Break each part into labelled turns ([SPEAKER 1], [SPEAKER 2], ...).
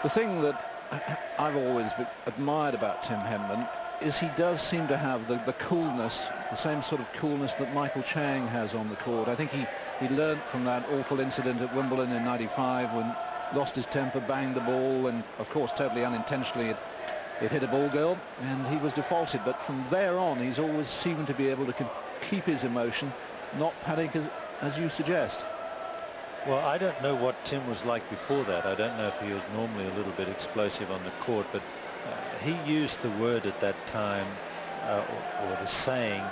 [SPEAKER 1] The thing that I've always admired about Tim Henman is he does seem to have the coolness, the same sort of coolness that Michael Chang has on the court. I think he learnt from that awful incident at Wimbledon in '95 when lost his temper, banged the ball, and of course totally unintentionally it hit a ball girl and he was defaulted. But from there on he's always seemed to be able to keep his emotion, not panic as you suggest.
[SPEAKER 2] Well, I don't know what Tim was like before that. I don't know if he was normally a little bit explosive on the court, but he used the word at that time, or the saying,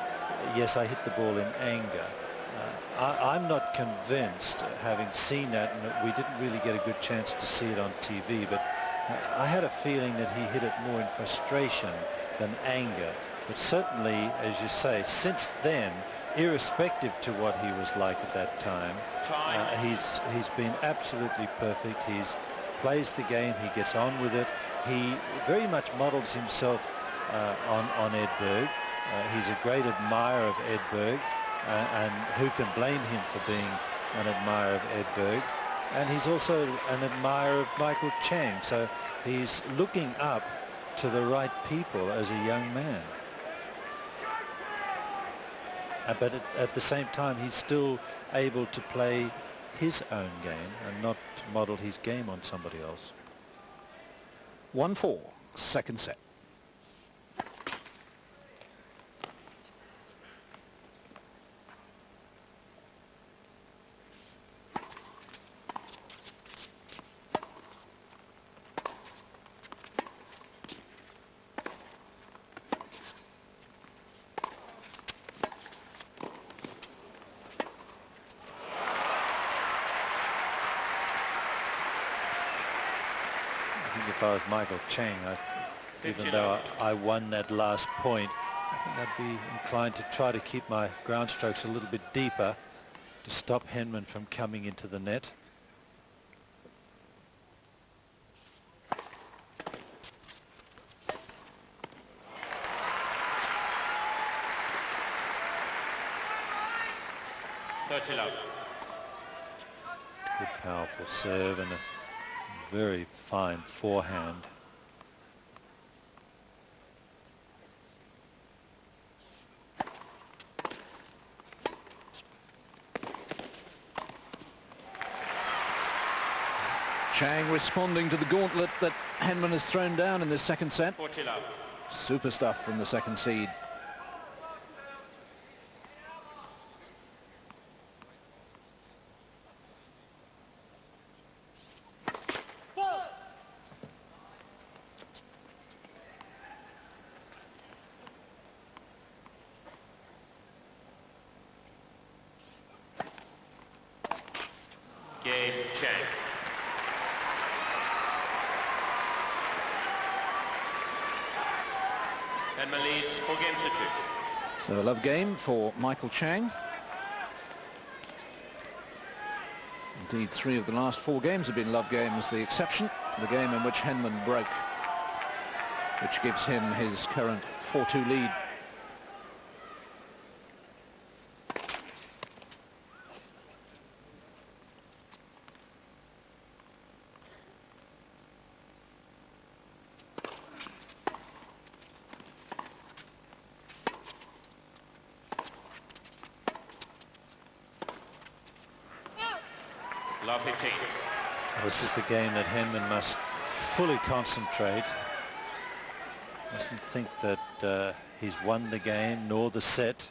[SPEAKER 2] yes, I hit the ball in anger. I'm not convinced, having seen that, and we didn't really get a good chance to see it on TV, but I had a feeling that he hit it more in frustration than anger. But certainly, as you say, since then, irrespective to what he was like at that time, he's been absolutely perfect. He plays the game, he gets on with it. He very much models himself on Ed Berg. He's a great admirer of Ed Berg, and who can blame him for being an admirer of Ed Berg? And he's also an admirer of Michael Chang, so he's looking up to the right people as a young man. But at the same time, he's still able to play his own game and not model his game on somebody else.
[SPEAKER 1] 1-4, second set.
[SPEAKER 2] If I was Michael Chang, even though I won that last point, I think I'd be inclined to try to keep my ground strokes a little bit deeper to stop Henman from coming into the net. Good powerful serve and a very fine forehand.
[SPEAKER 1] Chang responding to the gauntlet that Henman has thrown down in this second set. Super stuff from the second seed.
[SPEAKER 3] Game, Chang. Henman leads 4 games to 2.
[SPEAKER 1] So a love game for Michael Chang. Indeed, 3 of the last 4 games have been love games, the exception, the game in which Henman broke, which gives him his current 4-2 lead.
[SPEAKER 3] Love 15.
[SPEAKER 2] This is the game that Henman must fully concentrate. Mustn't think that he's won the game nor the set.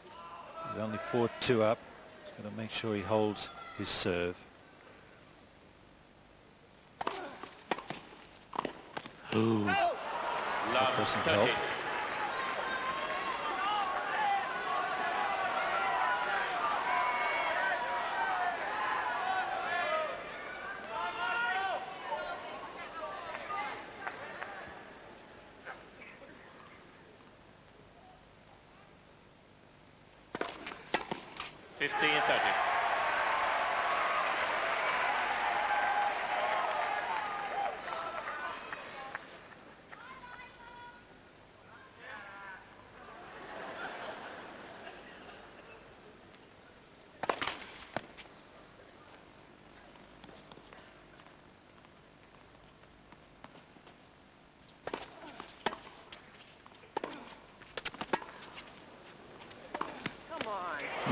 [SPEAKER 2] He's only 4-2 up. He's got to make sure he holds his serve. Ooh, that doesn't help.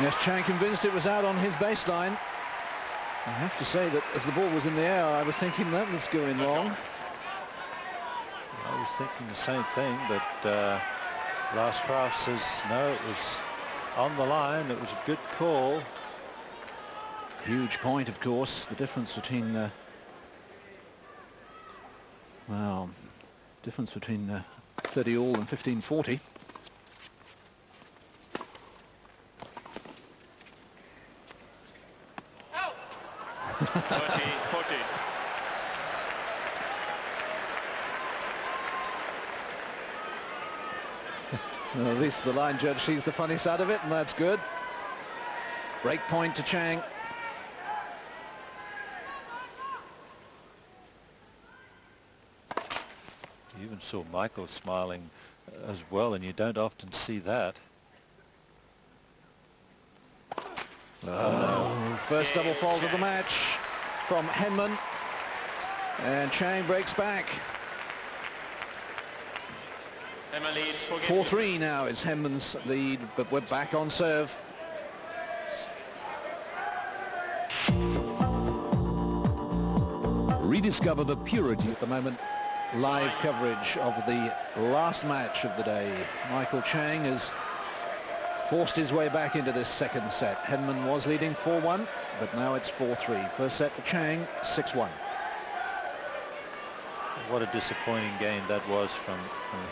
[SPEAKER 1] Yes, Chang convinced it was out on his baseline. I have to say that as the ball was in the air, I was thinking that was going long.
[SPEAKER 2] I was thinking the same thing, but last craft says no, it was on the line. It was a good call.
[SPEAKER 1] Huge point, of course. The difference between well, difference between 30 all and 15-40. Well, at least the line judge sees the funny side of it, and that's good. Break point to Chang.
[SPEAKER 2] You even saw Michael smiling as well, and you don't often see that.
[SPEAKER 1] First double fault of the match from Henman, and Chang breaks back. 4-3 now is Henman's lead, but we're back on serve. Rediscover the purity at the moment. Live coverage of the last match of the day. Michael Chang has forced his way back into this second set. Henman was leading 4-1, but now it's 4-3. First set for Chang, 6-1.
[SPEAKER 2] What a disappointing game that was from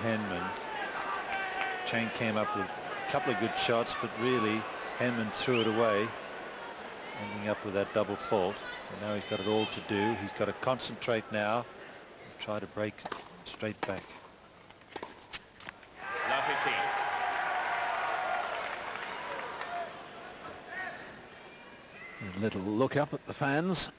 [SPEAKER 2] Henman. Chang came up with a couple of good shots, but really Henman threw it away, ending up with that double fault. And now he's got it all to do. He's got to concentrate now and try to break straight back.
[SPEAKER 1] A little look up at the fans.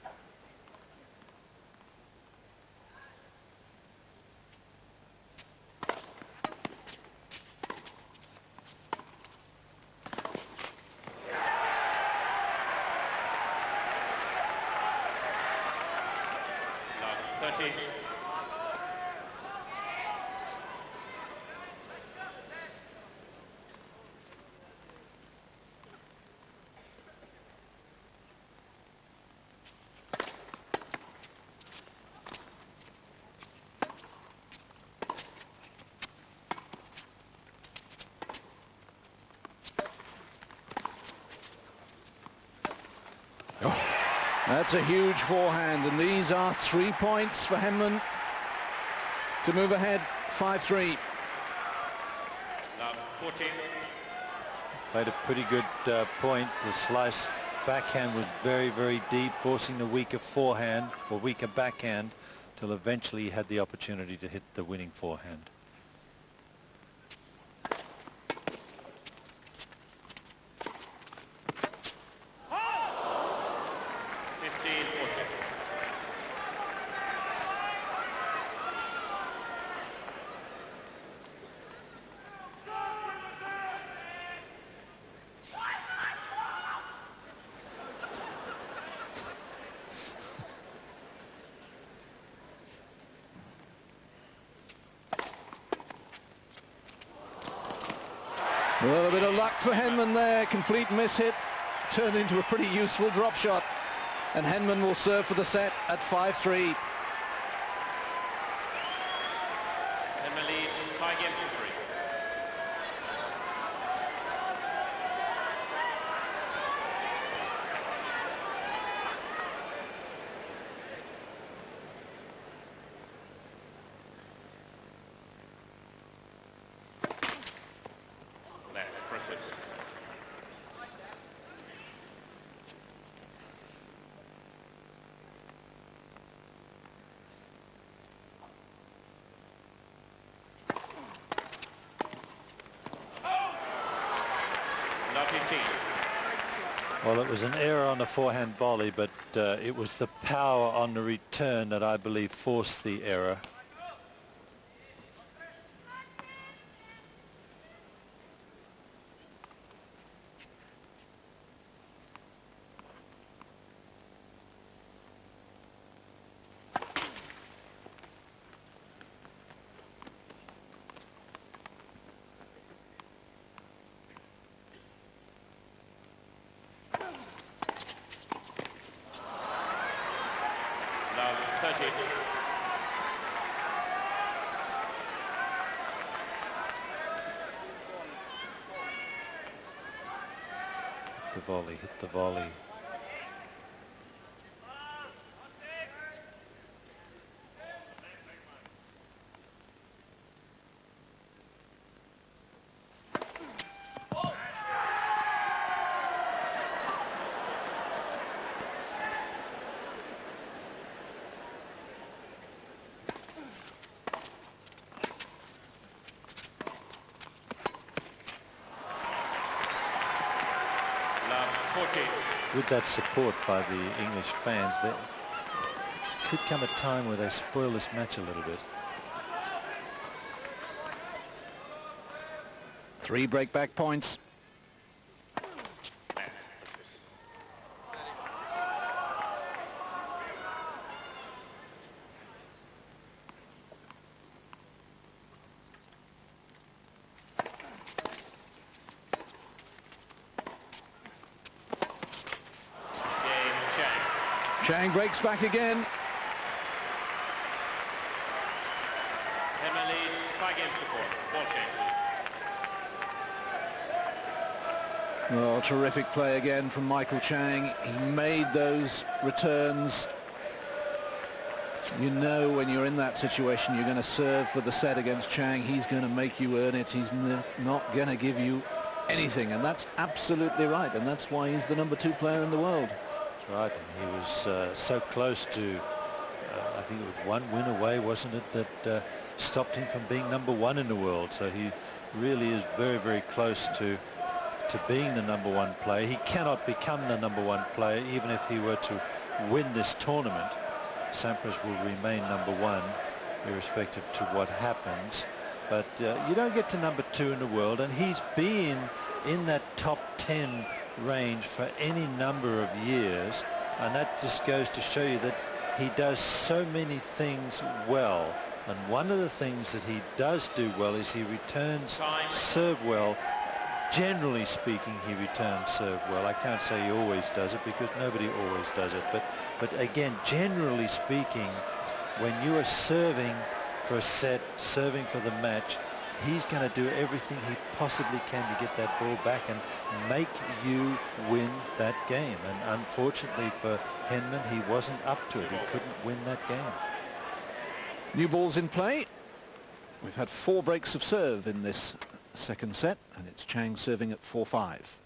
[SPEAKER 1] That's a huge forehand, and these are 3 points for Henman to move ahead 5-3.
[SPEAKER 2] Played a pretty good point. The slice backhand was very, very deep, forcing the weaker forehand or weaker backhand till eventually he had the opportunity to hit the winning forehand.
[SPEAKER 1] Well, a bit of luck for Henman there. Complete miss hit turned into a pretty useful drop shot. And Henman will serve for the set at 5-3.
[SPEAKER 3] Henman leads 5 games to 3.
[SPEAKER 2] Well, it was an error on the forehand volley, but it was the power on the return that I believe forced the error.
[SPEAKER 3] Love 30.
[SPEAKER 2] The volley, hit the volley. With that support by the English fans, there could come a time where they spoil this match a little bit.
[SPEAKER 1] 3 break-back points. Chang breaks back again.
[SPEAKER 3] Henman leads 5 games to 4. Ball change, please.
[SPEAKER 1] Oh, terrific play again from Michael Chang. He made those returns. You know when you're in that situation you're going to serve for the set against Chang. He's going to make you earn it. He's not going to give you anything, and that's absolutely right, and that's why he's the #2 player in the world.
[SPEAKER 2] Right, and he was so close to, I think it was 1 win away, wasn't it, that stopped him from being #1 in the world. So he really is very, very close to being the #1 player. He cannot become the #1 player even if he were to win this tournament. Sampras will remain #1 irrespective to what happens. But you don't get to #2 in the world, and he's been in that top 10 range for any number of years, and that just goes to show you that he does so many things well. And one of the things that he does do well is he returns serve well. Generally speaking, he returns serve well. I can't say he always does it because nobody always does it, but again, generally speaking, when you are serving for a set, serving for the match, he's going to do everything he possibly can to get that ball back and make you win that game. And unfortunately for Henman, he wasn't up to it. He couldn't win that game.
[SPEAKER 1] New balls in play. We've had 4 breaks of serve in this second set, and it's Chang serving at 4-5.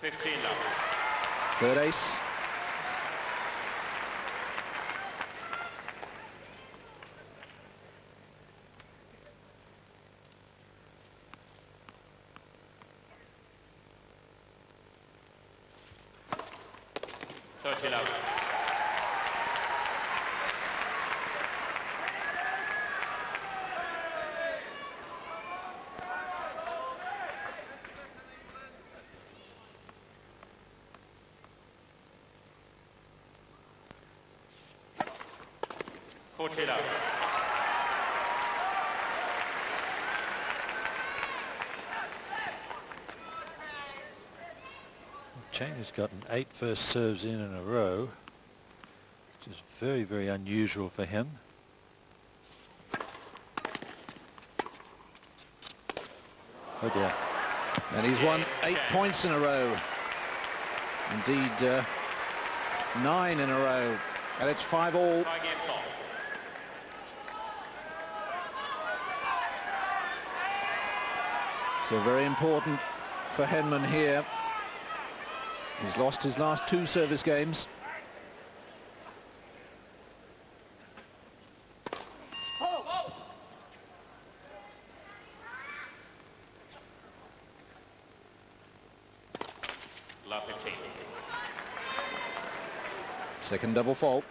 [SPEAKER 3] 15 love.
[SPEAKER 1] Third ace.
[SPEAKER 2] Chang has gotten 8 first serves in a row, which is very, very unusual for him. Oh dear.
[SPEAKER 1] And he's won 8 points in a row. Indeed, 9 in a row. And it's 5-all. So very important for Henman here. He's lost his last 2 service games. Second double fault.